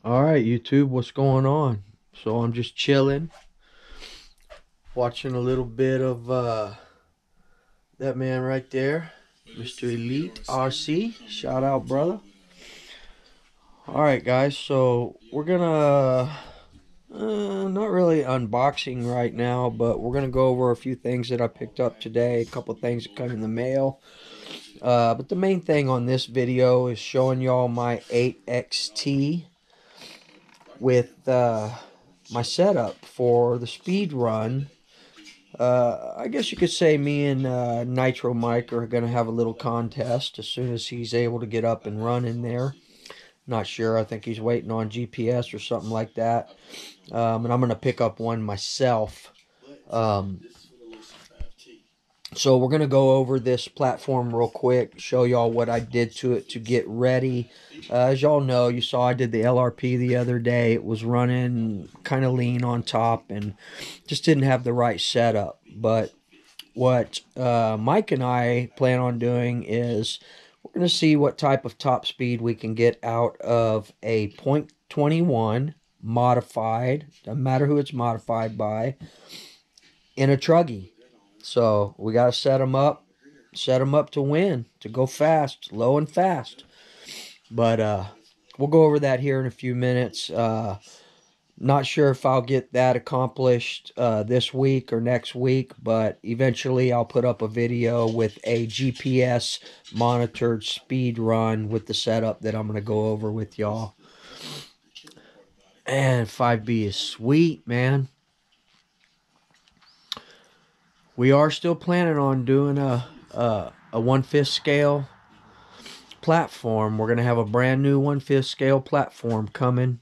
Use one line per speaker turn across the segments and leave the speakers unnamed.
Alright, YouTube, what's going on? So I'm just chilling, watching a little bit of that man right there, Mr. Elite RC. Shout out, brother. Alright, guys, so we're gonna not really unboxing right now, but we're gonna go over a few things that I picked up today, a couple things that come in the mail. But the main thing on this video is showing y'all my 8XT with my setup for the speed run. I guess you could say me and Nitro Mike are going to have a little contest as soon as he's able to get up and run in there. Not sure. I think he's waiting on GPS or something like that. And I'm going to pick up one myself. So we're going to go over this platform real quick, show y'all what I did to it to get ready. As y'all know, you saw I did the LRP the other day. It was running kind of lean on top and just didn't have the right setup. But what Mike and I plan on doing is we're going to see what type of top speed we can get out of a .21 modified, doesn't matter who it's modified by, in a Truggy. So we got to set them up to win, to go fast, low and fast. But we'll go over that here in a few minutes. Not sure if I'll get that accomplished this week or next week, but eventually I'll put up a video with a GPS monitored speed run with the setup that I'm going to go over with y'all. And 5B is sweet, man. We are still planning on doing a 1/5 scale platform. We're going to have a brand new 1/5 scale platform coming.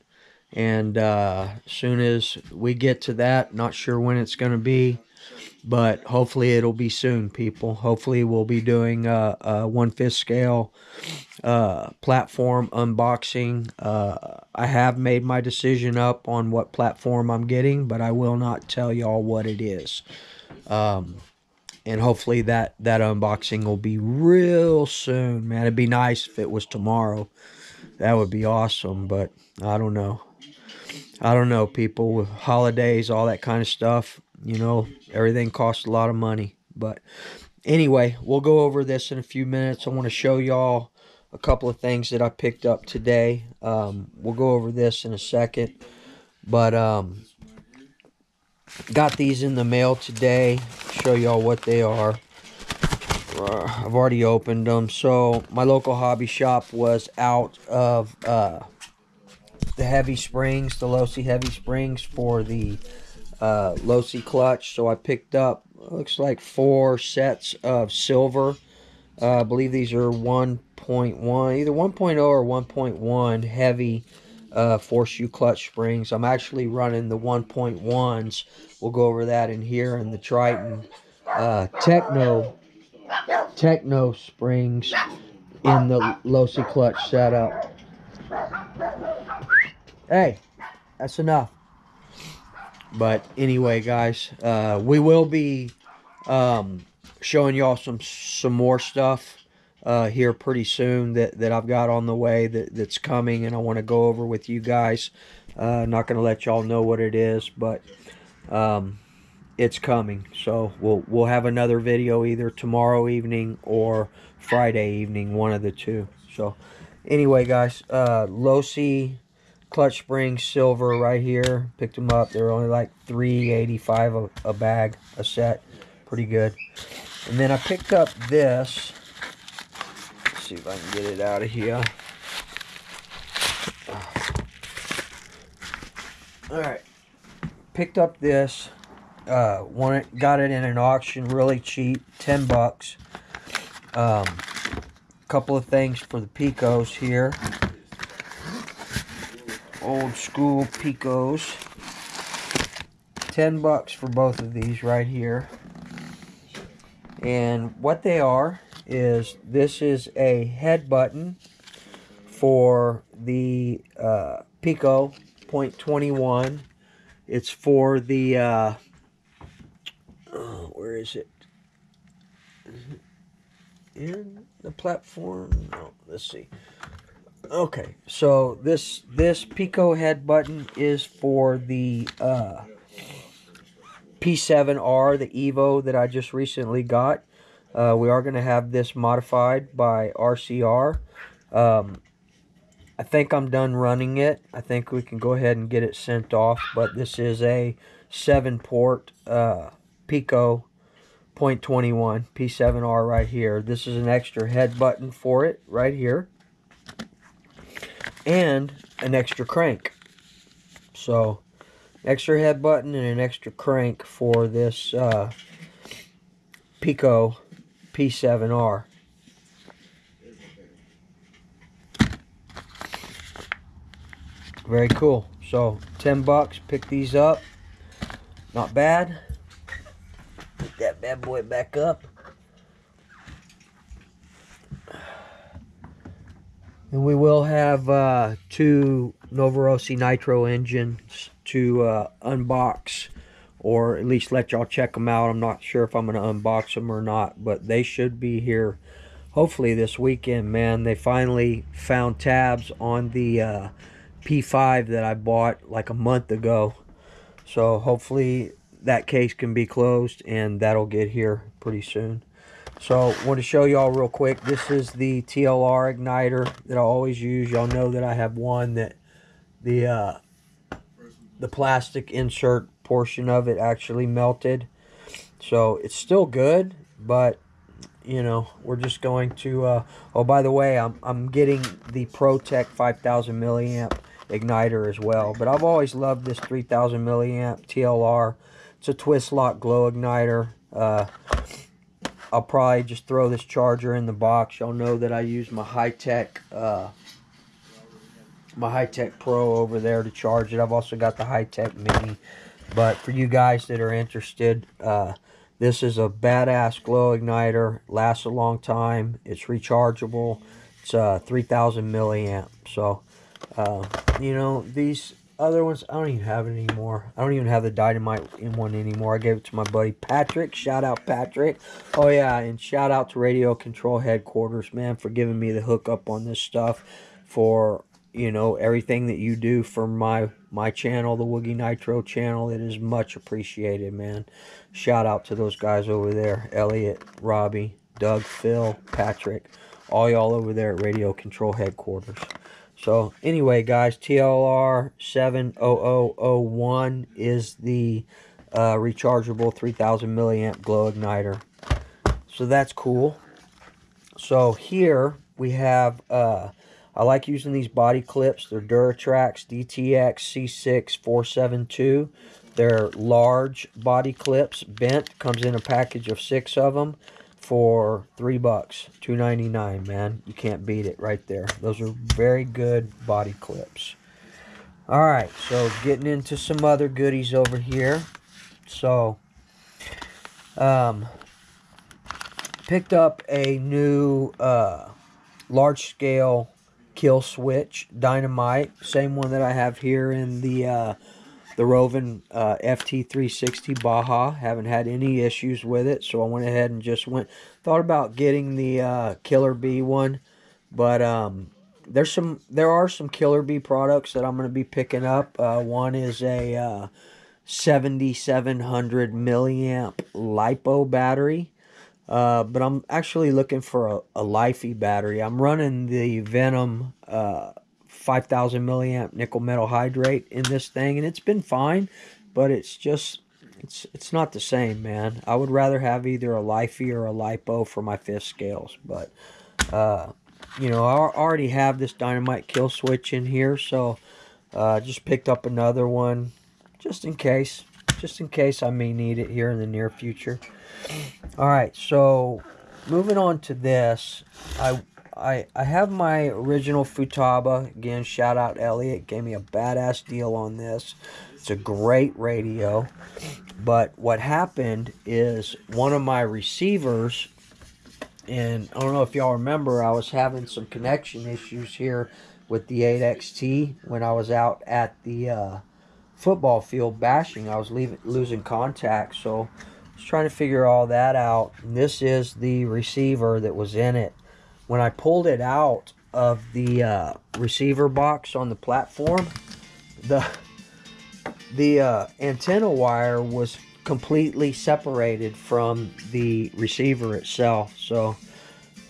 And as soon as we get to that, not sure when it's going to be, but hopefully it'll be soon, people. Hopefully we'll be doing a 1/5 scale platform unboxing. I have made my decision up on what platform I'm getting, but I will not tell y'all what it is. And hopefully that unboxing will be real soon, man. It'd be nice if it was tomorrow. That would be awesome, but I don't know. I don't know, people. With holidays, all that kind of stuff, you know, everything costs a lot of money. But anyway, we'll go over this in a few minutes. I want to show y'all a couple of things that I picked up today. We'll go over this in a second. But got these in the mail today. Show y'all what they are. I've already opened them. So my local hobby shop was out of the heavy springs, the Losi heavy springs for the Losi clutch. So I picked up, looks like 4 sets of silver. I believe these are 1.1, either 1.0 or 1.1 heavy 4-shoe clutch springs. I'm actually running the 1.1s. We'll go over that in here, and the Triton Techno springs in the Losi clutch setup. Hey, that's enough. But anyway, guys, we will be showing y'all some more stuff here pretty soon that I've got on the way that's coming, and I want to go over with you guys. Not going to let y'all know what it is, but it's coming. So we'll have another video either tomorrow evening or Friday evening, one of the two. So anyway, guys, Losi clutch springs silver right here. Picked them up. They're only like $3.85 a bag, a set. Pretty good. And then I picked up this. Let's see if I can get it out of here. Alright. picked up this. Got it in an auction, really cheap, 10 bucks. Couple of things for the Picos here. Old school Picos. 10 bucks for both of these right here. And what they are is, this is a head button for the Pico .21. It's for the where is it? In the platform? No, let's see. Okay, so this Pico head button is for the P7R, the Evo that I just recently got. We are going to have this modified by RCR. I think I'm done running it. I think we can go ahead and get it sent off. But this is a 7-port Pico .21 P7R right here. This is an extra head button for it right here. And an extra crank. So, extra head button and an extra crank for this Pico P7R. Very cool. So 10 bucks, pick these up. Not bad. Pick that bad boy back up. And we will have 2 Novorossi Nitro engines to unbox, or at least let y'all check them out. I'm not sure if I'm going to unbox them or not, but they should be here hopefully this weekend, man. They finally found tabs on the P5 that I bought like a month ago. So hopefully that case can be closed and that'll get here pretty soon. So I want to show y'all real quick. This is the TLR igniter that I always use. Y'all know that I have one that the plastic insert portion of it actually melted. So it's still good, but you know, we're just going to oh, by the way, I'm getting the ProTech 5000 milliamp igniter as well. But I've always loved this 3000 milliamp TLR. It's a twist lock glow igniter. I'll probably just throw this charger in the box. Y'all know that I use my high-tech Pro over there to charge it. I've also got the high-tech Mini. But for you guys that are interested, this is a badass glow igniter. Lasts a long time. It's rechargeable. It's 3000 milliamp. So, you know, these other ones, I don't even have it anymore. I don't even have the dynamite in one anymore. I gave it to my buddy Patrick. Shout out Patrick. Oh yeah, and shout out to Radio Control Headquarters, man, for giving me the hookup on this stuff, for, you know, everything that you do for my channel, the Woogie Nitro channel. It is much appreciated, man. Shout out to those guys over there. Elliot, Robbie, Doug, Phil, Patrick. All y'all over there at Radio Control Headquarters. So, anyway, guys, TLR 70001 is the rechargeable 3000 milliamp glow igniter. So, that's cool. So, here we have, I like using these body clips. They're Duratrax DTX C6 472. They're large body clips, bent. Comes in a package of 6 of them. For $3, $2.99, man. You can't beat it right there. Those are very good body clips. Alright, so getting into some other goodies over here. So, picked up a new large scale kill switch dynamite. Same one that I have here in the Rovin FT360 Baja. Haven't had any issues with it, so I went ahead and just thought about getting the Killer Bee one, but there are some Killer Bee products that I'm going to be picking up. One is a 7700 milliamp LiPo battery, but I'm actually looking for a Lifey battery. I'm running the Venom 5000 milliamp nickel metal hydrate in this thing, and it's been fine, but it's just it's not the same, man. I would rather have either a Lifey or a LiPo for my 5th scales, but you know, I already have this dynamite kill switch in here, so just picked up another one just in case. Just in case I may need it here in the near future. Alright, so moving on to this. I have my original Futaba. Again, shout out Elliot. Gave me a badass deal on this. It's a great radio. But what happened is one of my receivers, and I don't know if y'all remember, I was having some connection issues here with the 8XT when I was out at the football field bashing. I was losing contact, so I was trying to figure all that out. And this is the receiver that was in it. When I pulled it out of the receiver box on the platform, the antenna wire was completely separated from the receiver itself. So,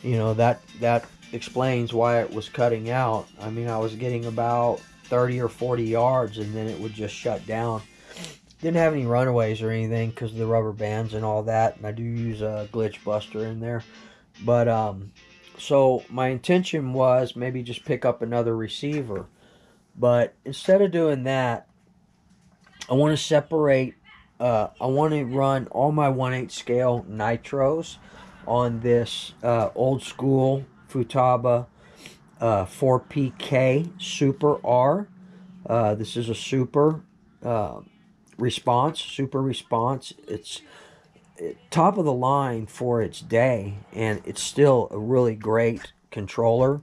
you know, that explains why it was cutting out. I mean, I was getting about 30 or 40 yards and then it would just shut down. Didn't have any runaways or anything because of the rubber bands and all that, and I do use a glitch buster in there. But so my intention was maybe just pick up another receiver, but instead of doing that, I want to separate. I want to run all my 1/8 scale nitros on this old school Futaba 4PK Super R. This is a super response. It's top of the line for its day, and it's still a really great controller.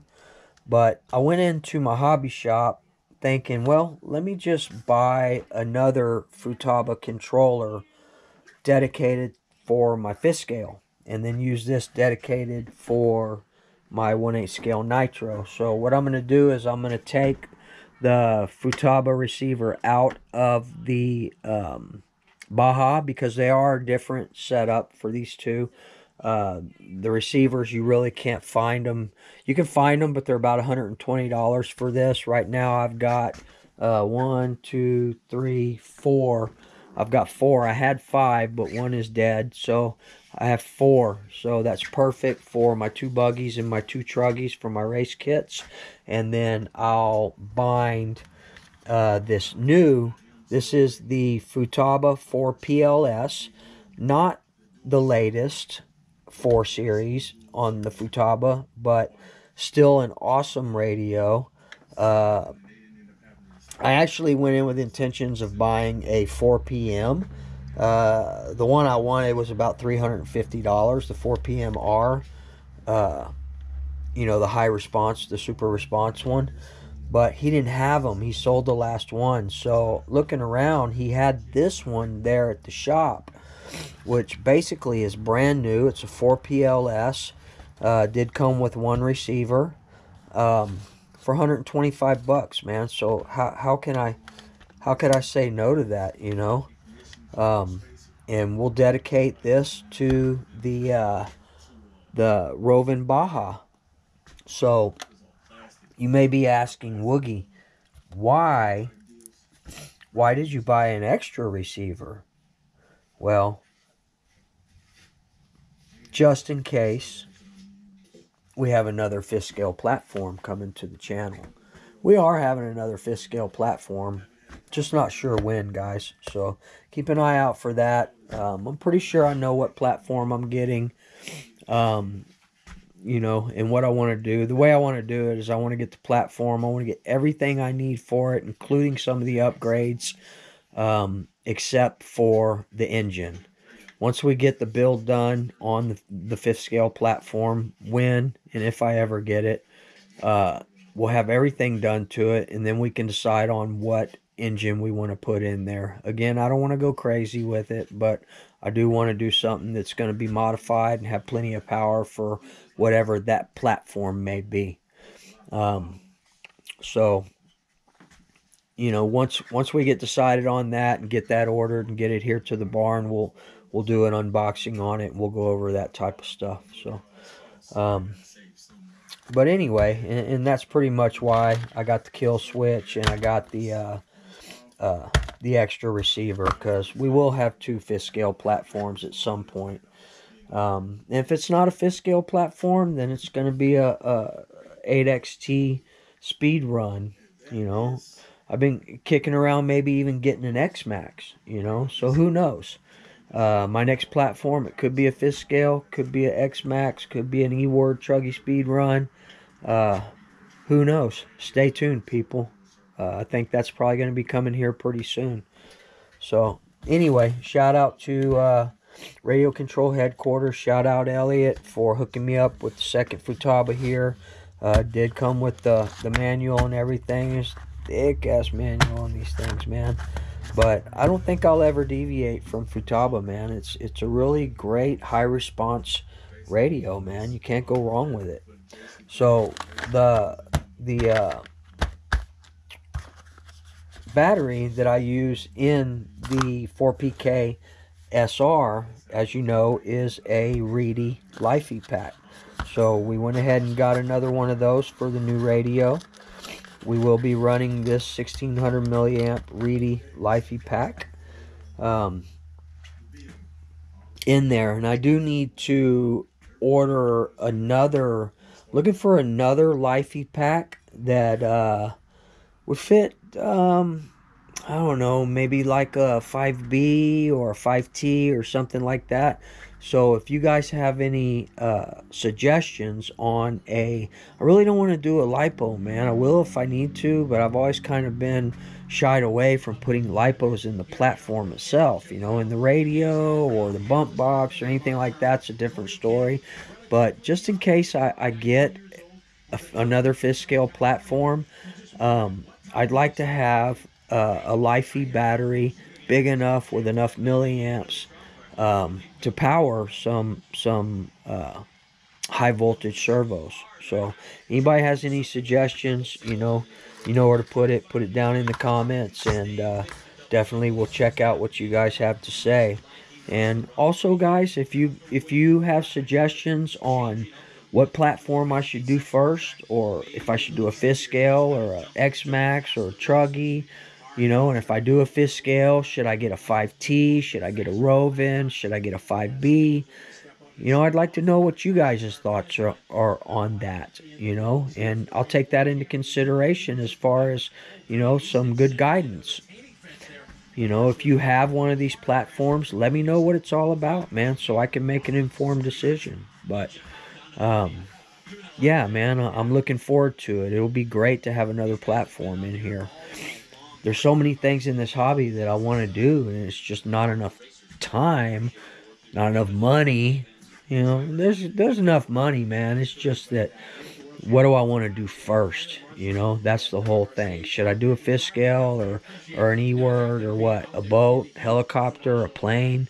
But I went into my hobby shop thinking, well, let me just buy another Futaba controller dedicated for my 5th scale, and then use this dedicated for my 1/8 scale Nitro. So what I'm going to do is I'm going to take the Futaba receiver out of the Baja, because they are a different setup for these two. The receivers, you really can't find them. You can find them, but they're about $120 for this. Right now I've got 1, 2, 3, 4. I've got 4. I had 5, but 1 is dead, so I have 4. So that's perfect for my 2 buggies and my 2 truggies for my race kits. And then I'll bind this new. This is the Futaba 4PLS, not the latest 4 series on the Futaba, but still an awesome radio. I actually went in with intentions of buying a 4PM. The one I wanted was about $350, the 4PM R. You know, the high response, the super response one. But he didn't have them. He sold the last one. So looking around, he had this one there at the shop, which basically is brand new. It's a 4PLS. Did come with 1 receiver. For $125, man. So how could I say no to that, you know? And we'll dedicate this to the Rovin Baja. So you may be asking, Woogie, why did you buy an extra receiver? Well, just in case we have another 5th scale platform coming to the channel. We are having another 5th scale platform, just not sure when, guys. So keep an eye out for that. I'm pretty sure I know what platform I'm getting, you know, and what I want to do. The way I want to do it is I want to get the platform. I want to get everything I need for it, including some of the upgrades, except for the engine. Once we get the build done on the 5th scale platform, when and if I ever get it, we'll have everything done to it, and then we can decide on what engine we want to put in there. Again, I don't want to go crazy with it, but I do want to do something that's going to be modified and have plenty of power for whatever that platform may be. So, you know, once we get decided on that and get that ordered and get it here to the barn, we'll do an unboxing on it, and we'll go over that type of stuff. So, but anyway, and that's pretty much why I got the kill switch and I got the extra receiver, because we will have 2 5th scale platforms at some point. If it's not a 5th scale platform, then it's going to be a 8XT speed run, you know. I've been kicking around maybe even getting an X Max, you know. So who knows? My next platform, it could be a 5th scale, could be an X Max, could be an EWORD Truggy speed run. Uh, who knows? Stay tuned, people. I think that's probably going to be coming here pretty soon. So anyway, shout out to Radio Control Headquarters. Shout out Elliot for hooking me up with the second Futaba here. Did come with the manual and everything. It's thick ass manual on these things, man. But I don't think I'll ever deviate from Futaba, man. It's a really great high response radio, man. You can't go wrong with it. So the battery that I use in the 4PK SR, as you know, is a Reedy Lifey pack. So we went ahead and got another one of those for the new radio. We will be running this 1600 milliamp Reedy Lifey pack in there, and I do need to order another. Looking for another Lifey pack that would fit. I don't know, maybe like a 5B or a 5T or something like that. So if you guys have any suggestions on I really don't want to do a lipo, man. I will if I need to, but I've always kind of been shied away from putting lipos in the platform itself. You know, in the radio or the bump box or anything like that's a different story. But just in case I get another 5th scale platform, I'd like to have a Lifey battery big enough with enough milliamps to power some high voltage servos. So anybody has any suggestions, you know where to put it down in the comments, and definitely we'll check out what you guys have to say. And also, guys, if you have suggestions on what platform I should do first, or if I should do a 5th scale or a X Max or a Truggy, you know, and if I do a 5th scale, should I get a 5T? Should I get a Rovin? Should I get a 5B? You know, I'd like to know what you guys' thoughts are on that, you know, and I'll take that into consideration as far as, you know, some good guidance. You know, if you have one of these platforms, let me know what it's all about, man, so I can make an informed decision. But, yeah, man, I'm looking forward to it. It'll be great to have another platform in here. There's so many things in this hobby that I want to do, and it's just not enough time, not enough money. You know, there's enough money, man. It's just that, what do I want to do first? You know, that's the whole thing. Should I do a 5th scale or an EWORD or what? A boat, helicopter, a plane?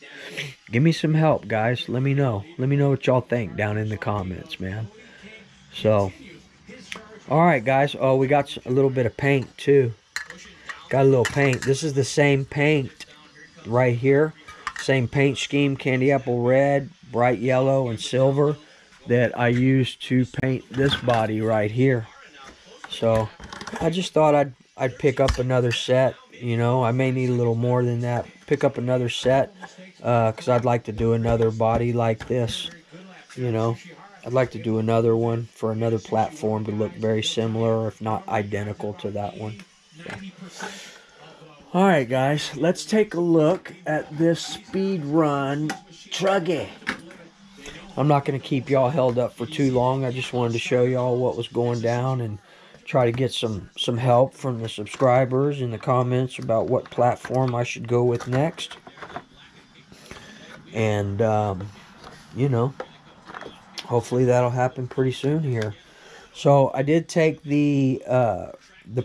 Give me some help, guys. Let me know. Let me know what y'all think down in the comments, man. So, all right, guys. Oh, we got a little bit of paint too. Got a little paint. This is the same paint right here. Same paint scheme, candy apple red, bright yellow, and silver that I used to paint this body right here. So I just thought I'd pick up another set. You know, I may need a little more than that. Pick up another set because I'd like to do another body like this. You know, I'd like to do another one for another platform to look very similar, if not identical to that one. So. Alright, guys, let's take a look at this speed run Truggy. I'm not going to keep y'all held up for too long. I just wanted to show y'all what was going down and try to get some help from the subscribers in the comments about what platform I should go with next. And, you know, hopefully that'll happen pretty soon here. So I did take the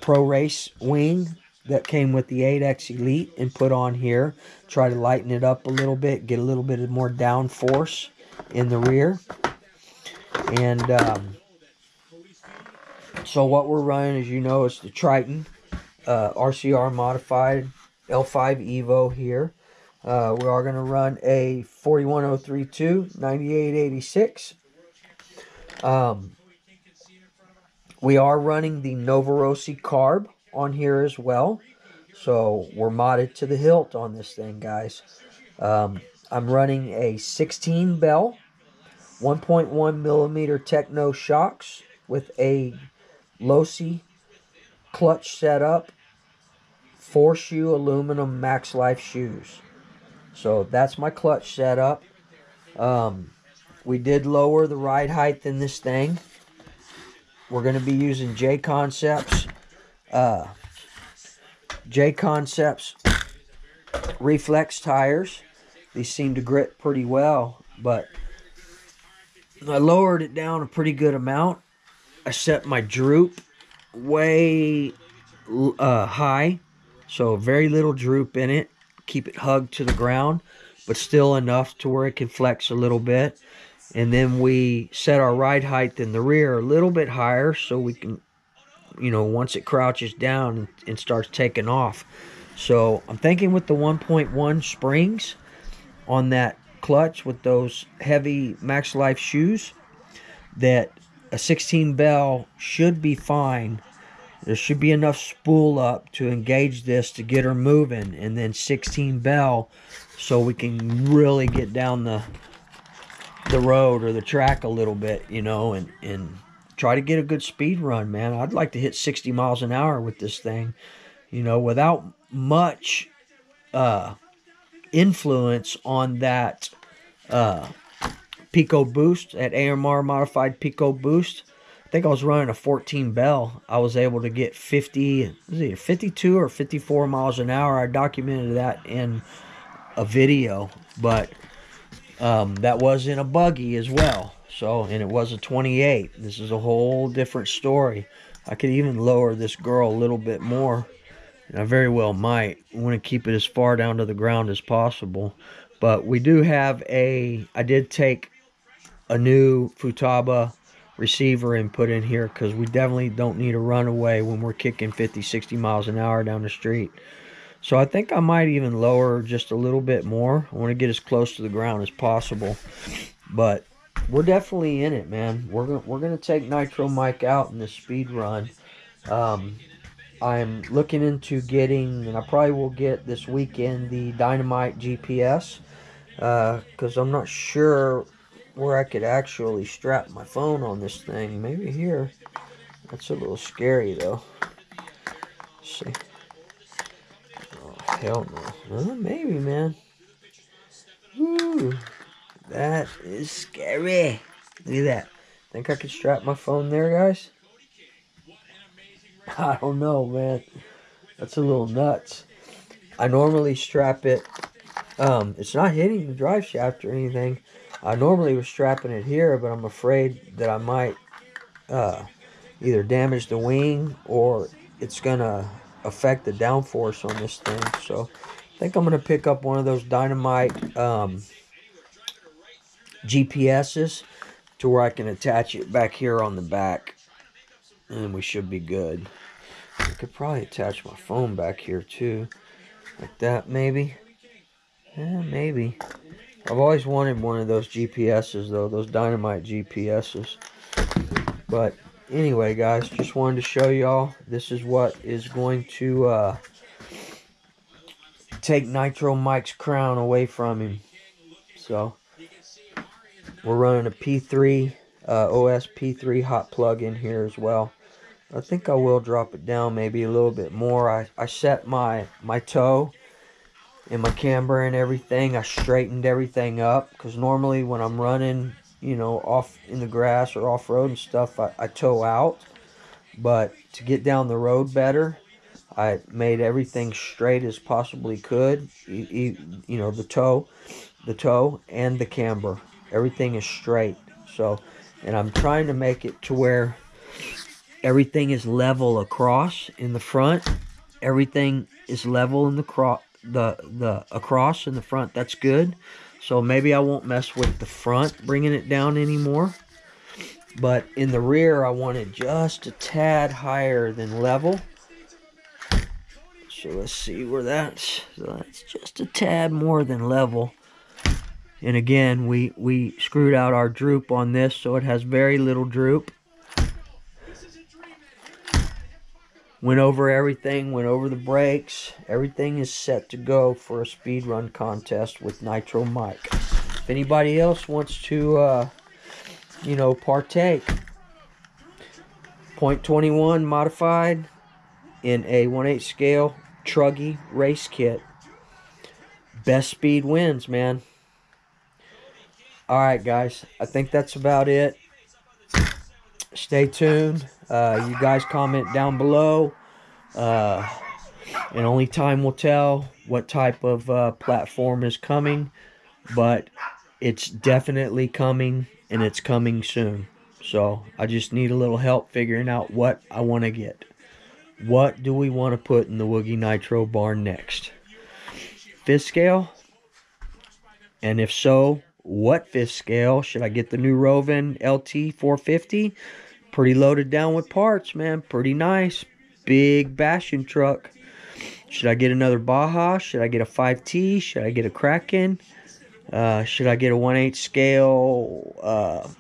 Pro Race wing that came with the 8X Elite and put on here. Try to lighten it up a little bit, get a little bit more downforce in the rear. And so what we're running, as you know, is the Triton RCR modified L5 Evo here. We are going to run a 41032 9886. We are running the Novorossi carb on here as well. So we're modded to the hilt on this thing, guys. I'm running a 16 bell, 1.1 millimeter Techno shocks with a Losi clutch setup 4-shoe aluminum max life shoes. So that's my clutch setup. We did lower the ride height in this thing. We're going to be using J Concepts reflex tires. These seem to grip pretty well, but I lowered it down a pretty good amount. I set my droop way high, so very little droop in it. Keep it hugged to the ground, but still enough to where it can flex a little bit. And then we set our ride height in the rear a little bit higher so we can, you know, once it crouches down and starts taking off. So I'm thinking with the 1.1 springs on that clutch with those heavy max life shoes that a 16 bell should be fine. There should be enough spool up to engage this to get her moving, and then 16 bell so we can really get down the road or the track a little bit, you know, and try to get a good speed run, man. I'd like to hit 60 miles an hour with this thing, you know, without much influence on that Pico boost, that AMR modified Pico boost. I think I was running a 14 bell. I was able to get 52 or 54 miles an hour. I documented that in a video, but that was in a buggy as well. So, and it was a 28. This is a whole different story. I could even lower this girl a little bit more, and I very well might. I want to keep it as far down to the ground as possible. But we do have I did take a new Futaba receiver and put in here because we definitely don't need a runaway when we're kicking 50, 60 miles an hour down the street. So I think I might even lower just a little bit more. I want to get as close to the ground as possible. But we're definitely in it, man. We're gonna take Nitro Mike out in this speed run. I'm looking into getting, and I probably will get this weekend, the Dynamite GPS. Because I'm not sure where I could actually strap my phone on this thing. Maybe here. That's a little scary, though. Let's see. Oh, hell no. Well, maybe, man. Woo. That is scary. Look at that. Think I could strap my phone there, guys? I don't know, man. That's a little nuts. I normally strap it. It's not hitting the drive shaft or anything. I normally was strapping it here, but I'm afraid that I might either damage the wing or it's gonna affect the downforce on this thing. So I think I'm gonna pick up one of those Dynamite GPSs to where I can attach it back here on the back, and we should be good. I could probably attach my phone back here too, like that maybe. Yeah, maybe. I've always wanted one of those GPSs, though, those Dynamite GPSs. But anyway, guys, just wanted to show y'all this is what is going to take Nitro Mike's crown away from him. So we're running a P3 OS P3 hot plug in here as well. I think I will drop it down maybe a little bit more. I set my toe and my camber and everything. I straightened everything up because normally when I'm running, you know, off in the grass or off-road and stuff, I toe out. But to get down the road better, I made everything straight as possibly could. You know, the toe and the camber. Everything is straight. So, and I'm trying to make it to where everything is level across in the front. Everything is level in the across in the front. That's good. So maybe I won't mess with the front bringing it down anymore. But in the rear, I want it just a tad higher than level. So let's see where that's. So that's just a tad more than level. And again, we screwed out our droop on this, so it has very little droop. Went over everything, went over the brakes. Everything is set to go for a speed run contest with Nitro Mike. If anybody else wants to, you know, partake, .21 modified in a 1/8 scale TRUGGY race kit. Best speed wins, man. Alright, guys. I think that's about it. Stay tuned. You guys comment down below. And only time will tell what type of platform is coming. But it's definitely coming, and it's coming soon. So I just need a little help figuring out what I want to get. What do we want to put in the Woogie Nitro barn next? 5th scale? And if so, what 5th scale? Should I get the new Rovin LT 450? Pretty loaded down with parts, man. Pretty nice. Big bashing truck. Should I get another Baja? Should I get a 5T? Should I get a Kraken? Should I get a 1/8 scale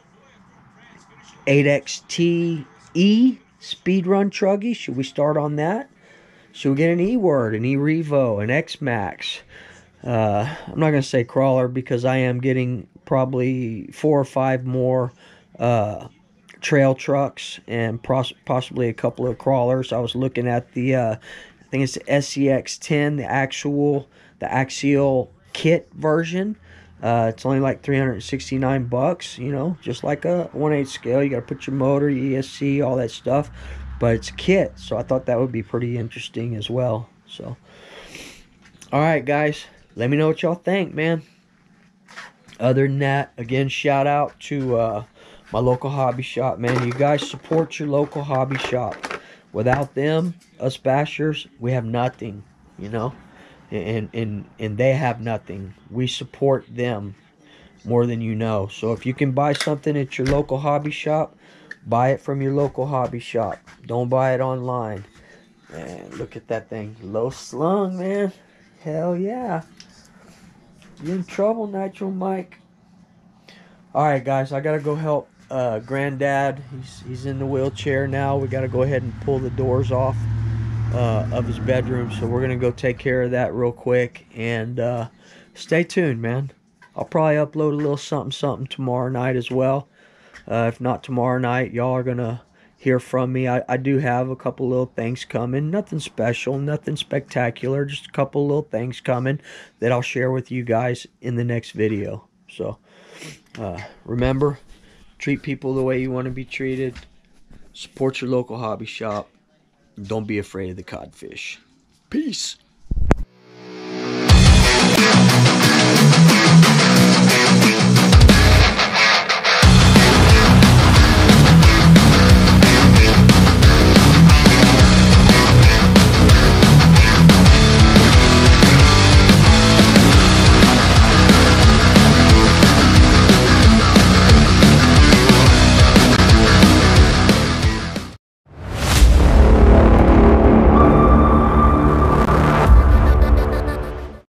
8XTE speedrun truggy? Should we start on that? Should we get an EWORD, an E-Revo, an X-Max? I'm not going to say crawler because I am getting probably 4 or 5 more trail trucks and possibly a couple of crawlers. I was looking at the, I think it's the SCX10, the axial kit version. It's only like 369 bucks, you know, just like a 1/8 scale. You got to put your motor, your ESC, all that stuff, but it's a kit, so I thought that would be pretty interesting as well. So, all right, guys, let me know what y'all think, man. Other than that, again, shout out to my local hobby shop, man. You guys support your local hobby shop. Without them, us bashers, we have nothing, you know. And they have nothing. We support them more than you know. So if you can buy something at your local hobby shop, buy it from your local hobby shop. Don't buy it online. Man, look at that thing. Low slung, man. Hell yeah. You're in trouble, Nitro Mike. Alright, guys. I got to go help Granddad. He's in the wheelchair now. We got to go ahead and pull the doors off of his bedroom, so we're gonna go take care of that real quick, and stay tuned, man. I'll probably upload a little something tomorrow night as well. If not tomorrow night, y'all are gonna hear from me. I do have a couple little things coming, nothing special, nothing spectacular, just a couple little things coming that I'll share with you guys in the next video. So remember, treat people the way you want to be treated, support your local hobby shop. Don't be afraid of the codfish. Peace.